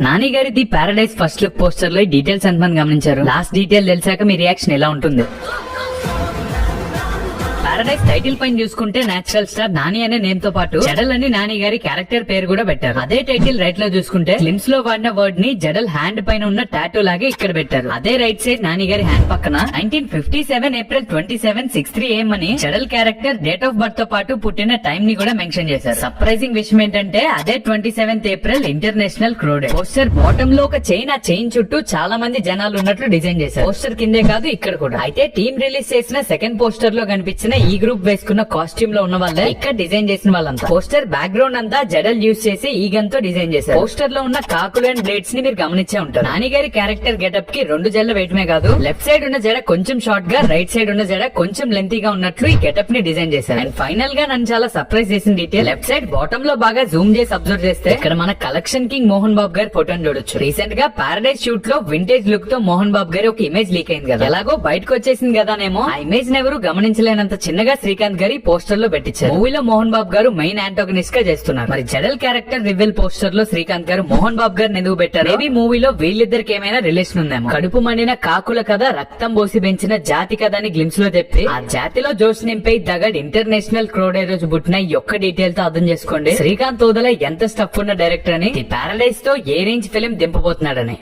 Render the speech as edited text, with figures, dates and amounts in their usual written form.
నాని గారి the paradise first look poster లో details ఎంతమంది గమనించారు? లాస్ట్ డీటెయిల్ తెలిసాక మీ రియాక్షన్ ఎలా ఉంటుంది? పారడైజ్ టైటిల్ పైన చూసుకుంటే నేచురల్ స్టార్ నాని అనే నేమ్ తో పాటు జడల్ అని నాని గారి క్యారెక్టర్ పేరు కూడా పెట్టారు. అదే టైటిల్ రైట్ లో చూసుకుంటే స్లిమ్స్ లో వాడిన వర్డ్ ని జడల్ హ్యాండ్ పైన ఉన్న టాటూ లాగే ఇక్కడ పెట్టారు. అదే రైట్ సైడ్ నాని గారి హ్యాండ్ పక్కన 1957 ఏప్రిల్ 27 6:03 AM అని జడల్ క్యారెక్టర్ డేట్ ఆఫ్ బర్త్ తో పాటు పుట్టిన టైం ని కూడా మెన్షన్ చేశారు. సర్ప్రైజింగ్ విషయం ఏంటంటే అదే 27th ఏప్రిల్ ఇంటర్నేషనల్ క్రో డే. పోస్టర్ బాటమ్ లో ఒక చైన్, ఆ చైన్ చుట్టూ చాలా మంది జనాలు ఉన్నట్లు డిజైన్ చేశారు. పోస్టర్ కిందే కాదు ఇక్కడ కూడా. అయితే టీమ్ రిలీజ్ చేసిన సెకండ్ పోస్టర్ లో కనిపించిన ఈ గ్రూప్ వేసుకున్న కాస్ట్యూమ్ లో ఉన్న వాళ్ళే ఇక్కడ డిజైన్ చేసిన వాళ్ళంతా. పోస్టర్ బ్యాక్గ్రౌండ్ అంతా జడల్ యూజ్ చేసి ఈ గన్ తో డిజైన్ చేశారు. పోస్టర్ లో ఉన్న కాకులు అండ్ బ్లేడ్స్ ని మీరు గమనించే ఉంటారు. నాని గారి క్యారెక్టర్ గెటప్ కి 2 జడలు వేయటమే కాదు, లెఫ్ట్ సైడ్ ఉన్న జడ కొంచెం షార్ట్ గా, రైట్ సైడ్ ఉన్న జడ కొంచెం లెంతీగా ఉన్నట్లు ఈ గెటప్ ని డిజైన్ చేశారు. అండ్ ఫైనల్ గా నన్ను చాలా సర్ప్రైజ్ చేసిన డీటెయిల్ లెఫ్ట్ సైడ్ బాటమ్ లో బాగా జూమ్ చేసి అబ్జర్వ్ చేస్తే ఇక్కడ మన కలెక్షన్ కింగ్ మోహన్ బాబు గారి ఫోటోని చూడొచ్చు. రీసెంట్ గా పారడైజ్ షూట్ లో వింటేజ్ లుక్ తో మోహన్ బాబు గారి ఒక ఇమేజ్ లీక్ అయింది కదా, ఎలాగో బయటకు వచ్చేసింది కదానేమో. ఆ ఇమేజ్ ఎవరు గమనించలేనంత చిన్నగా శ్రీకాంత్ గారి పోస్టర్ లో పెట్టించారు. మూవీలో మోహన్ బాబు గారు మెయిన్ యాంటాగనిస్ట్ గా చేస్తున్నారు. మరి జడల్ క్యారెక్టర్ రివీల్ పోస్టర్ లో శ్రీకాంత్ గారు మోహన్ బాబు గారిని ఎందుకు పెట్టారు? మేబీ మూవీలో వీళ్ళిద్దరికి ఏమైనా రిలేషన్ ఉందేమో. కడుపు మండిన కాకుల కథ, రక్తం పోసి పెంచిన జాతి కథ అని గ్లిమ్స్ లో చెప్పి ఆ జాతిలో జోష్ నింపే దగడ్ ఇంటర్నేషనల్ క్రో డే రోజు పుట్టిన ఈ ఒక్క డీటెయిల్ తో అర్థం చేసుకోండి శ్రీకాంత్ ఓదల ఎంత స్టఫ్ ఉన్న డైరెక్టర్ అని, ఈ పారడైజ్ తో ఏ రేంజ్ ఫిలిం దింపబోతున్నాడని.